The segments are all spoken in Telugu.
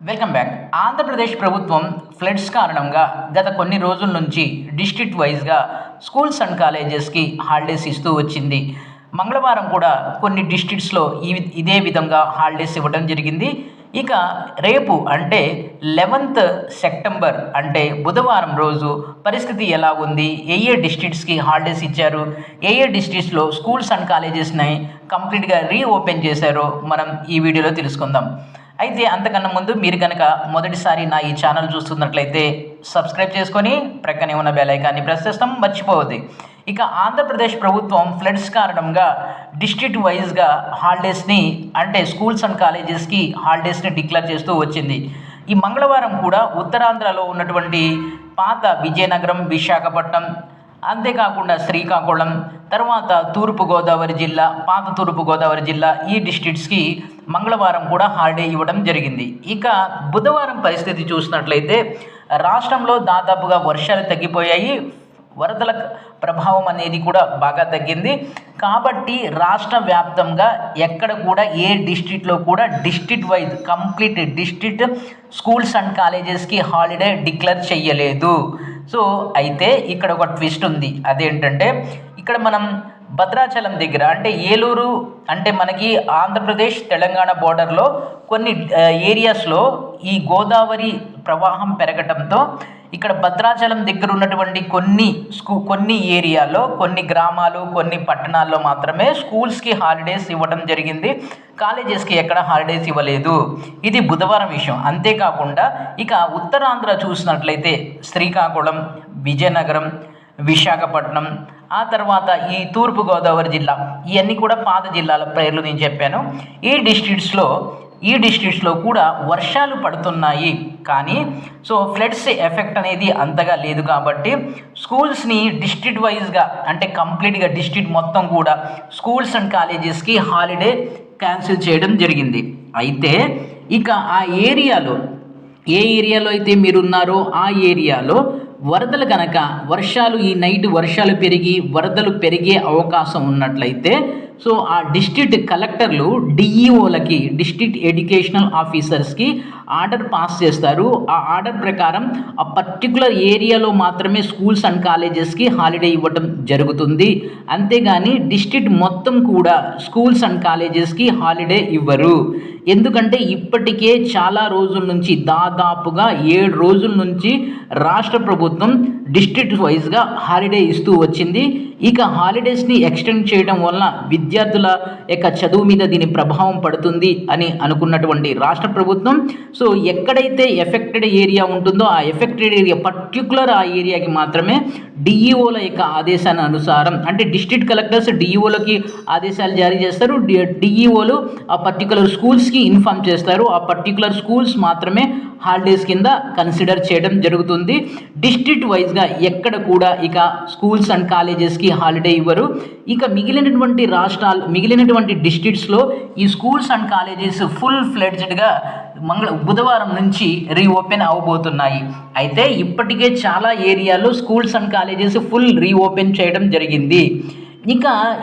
Welcome back. ఆంధ్రప్రదేశ్ ప్రభుత్వం ఫ్లడ్స్ కారణంగా గత కొన్ని రోజుల నుంచి డిస్ట్రిక్ట్ వైజ్గా స్కూల్స్ అండ్ కాలేజెస్కి హాలిడేస్ ఇస్తూ వచ్చింది. మంగళవారం కూడా కొన్ని డిస్ట్రిక్ట్స్లో ఇదే విధంగా హాలిడేస్ ఇవ్వడం జరిగింది. ఇక రేపు అంటే 11th సెప్టెంబర్ అంటే బుధవారం రోజు పరిస్థితి ఎలా ఉంది, ఏ డిస్ట్రిక్ట్స్కి హాలిడేస్ ఇచ్చారు, ఏ డిస్ట్రిక్ట్స్లో స్కూల్స్ అండ్ కాలేజెస్ని కంప్లీట్గా రీఓపెన్ చేశారో మనం ఈ వీడియోలో తెలుసుకుందాం. అయితే అంతకన్నా ముందు మీరు కనుక మొదటిసారి నా ఈ ఛానల్ చూస్తున్నట్లయితే సబ్స్క్రైబ్ చేసుకొని ప్రక్కనే ఉన్న బెల్ ఐకాన్ని ప్రెస్ చేస్తాం, మర్చిపోవద్దు. ఇక ఆంధ్రప్రదేశ్ ప్రభుత్వం ఫ్లడ్స్ కారణంగా డిస్ట్రిక్ట్ వైజ్గా హాలిడేస్ని అంటే స్కూల్స్ అండ్ కాలేజెస్కి హాలిడేస్ని డిక్లేర్ చేస్తూ వచ్చింది. ఈ మంగళవారం కూడా ఉత్తరాంధ్రలో ఉన్నటువంటి పాత విజయనగరం, విశాఖపట్నం, అంతేకాకుండా శ్రీకాకుళం, తర్వాత తూర్పుగోదావరి జిల్లా, పాత తూర్పుగోదావరి జిల్లా ఈ డిస్ట్రిక్ట్స్కి మంగళవారం కూడా హాలిడే ఇవ్వడం జరిగింది. ఇక బుధవారం పరిస్థితి చూసినట్లయితే రాష్ట్రంలో దాదాపుగా వర్షాలు తగ్గిపోయాయి, వరదల ప్రభావం అనేది కూడా బాగా తగ్గింది. కాబట్టి రాష్ట్ర వ్యాప్తంగా ఎక్కడ కూడా ఏ డిస్ట్రిక్ట్లో కూడా district wise complete district schools and కాలేజెస్కి హాలిడే డిక్లేర్ చేయలేదు. సో అయితే ఇక్కడ ఒక ట్విస్ట్ ఉంది. అదేంటంటే ఇక్కడ మనం భద్రాచలం దగ్గర అంటే ఏలూరు అంటే మనకి ఆంధ్రప్రదేశ్ తెలంగాణ బోర్డర్లో కొన్ని ఏరియాస్లో ఈ గోదావరి ప్రవాహం పెరగటంతో ఇక్కడ భద్రాచలం దగ్గర ఉన్నటువంటి కొన్ని ఏరియాలో, కొన్ని గ్రామాలు, కొన్ని పట్టణాల్లో మాత్రమే స్కూల్స్కి హాలిడేస్ ఇవ్వడం జరిగింది. కాలేజెస్కి ఎక్కడ హాలిడేస్ ఇవ్వలేదు. ఇది బుధవారం విషయం. అంతేకాకుండా ఇక ఉత్తరాంధ్ర చూసినట్లయితే శ్రీకాకుళం, విజయనగరం, విశాఖపట్నం, ఆ తర్వాత ఈ తూర్పుగోదావరి జిల్లా, ఇవన్నీ కూడా పాత జిల్లాల పేర్లు నేను చెప్పాను. ఈ డిస్ట్రిక్ట్స్లో కూడా వర్షాలు పడుతున్నాయి, కానీ సో ఫ్లడ్స్ ఎఫెక్ట్ అనేది అంతగా లేదు. కాబట్టి స్కూల్స్ని డిస్ట్రిక్ట్ వైజ్గా అంటే కంప్లీట్గా డిస్ట్రిక్ట్ మొత్తం కూడా స్కూల్స్ అండ్ కాలేజెస్కి హాలిడే క్యాన్సిల్ చేయడం జరిగింది. అయితే ఇక ఆ ఏరియాలో ఏ ఏరియాలో అయితే మీరున్నారో ఆ ఏరియాలో వరదలు కనుక ఈ నైట్ వర్షాలు పెరిగి వరదలు పెరిగే అవకాశం ఉన్నట్లయితే సో ఆ డిస్ట్రిక్ట్ కలెక్టర్లు డిఈఓలకి, డిస్ట్రిక్ట్ ఎడ్యుకేషనల్ ఆఫీసర్స్కి ఆర్డర్ పాస్ చేస్తారు. ఆ ఆర్డర్ ప్రకారం ఆ పర్టికులర్ ఏరియాలో మాత్రమే స్కూల్స్ అండ్ కాలేజెస్కి హాలిడే ఇవ్వటం జరుగుతుంది. అంతేగాని డిస్ట్రిక్ట్ మొత్తం కూడా స్కూల్స్ అండ్ కాలేజెస్కి హాలిడే ఇవ్వరు. ఎందుకంటే ఇప్పటికే చాలా రోజుల నుంచి దాదాపుగా 7 రోజుల నుంచి రాష్ట్ర ప్రభుత్వం డిస్ట్రిక్ట్ వైజ్గా హాలిడే ఇస్తూ వచ్చింది. ఇక హాలిడేస్ని ఎక్స్టెండ్ చేయడం వల్ల విద్యార్థుల యొక్క చదువు మీద దీని ప్రభావం పడుతుంది అని అనుకున్నటువంటి రాష్ట్ర ప్రభుత్వం సో ఎక్కడైతే ఎఫెక్టెడ్ ఏరియా ఉంటుందో ఆ ఎఫెక్టెడ్ ఏరియా పర్టికులర్ ఆ ఏరియాకి మాత్రమే డిఈఓల యొక్క ఆదేశాన్ని అనుసారం అంటే డిస్ట్రిక్ట్ కలెక్టర్స్ డిఈఓలకి ఆదేశాలు జారీ చేస్తారు. డిఈఓలు ఆ పర్టికులర్ స్కూల్స్కి ఇన్ఫార్మ్ చేస్తారు. ఆ పర్టికులర్ స్కూల్స్ మాత్రమే హాలిడేస్ కింద కన్సిడర్ చేయడం జరుగుతుంది. డిస్ట్రిక్ట్ వైజ్గా ఎక్కడ కూడా ఇక స్కూల్స్ అండ్ కాలేజెస్కి హాలిడే ఇవ్వరు. ఇక మిగిలినటువంటి డిస్ట్రిక్ట్స్లో ఈ స్కూల్స్ అండ్ కాలేజెస్ ఫుల్ ఫ్లెడ్జ్డ్గా బుధవారం నుంచి రీఓపెన్ అవబోతున్నాయి. అయితే ఇప్పటికే చాలా ఏరియాలో schools and colleges full reopen చేయడం జరిగింది.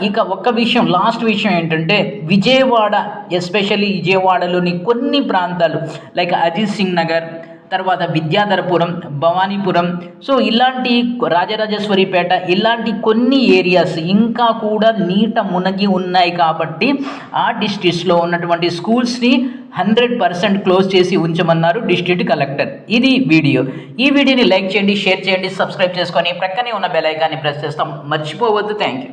ఇక ఒక్క విషయం, లాస్ట్ విషయం ఏంటంటే విజయవాడ, ఎస్పెషల్లీ విజయవాడలోని కొన్ని ప్రాంతాలు లైక్ అజిత్ సింగ్ నగర్, తర్వాత విద్యాధరపురం, భవానీపురం, సో ఇలాంటి రాజరాజేశ్వరిపేట, ఇలాంటి కొన్ని ఏరియాస్ ఇంకా కూడా నీట మునిగి ఉన్నాయి. కాబట్టి ఆ డిస్ట్రిక్ట్స్లో ఉన్నటువంటి స్కూల్స్ని 100% క్లోజ్ చేసి ఉంచమన్నారు డిస్ట్రిక్ట్ కలెక్టర్. ఇది వీడియో. ఈ వీడియోని లైక్ చేయండి, షేర్ చేయండి, సబ్స్క్రైబ్ చేసుకొని ప్రక్కనే ఉన్న బెల్ ఐకాన్ని ప్రెస్ చేస్తాం, మర్చిపోవద్దు. Thank you.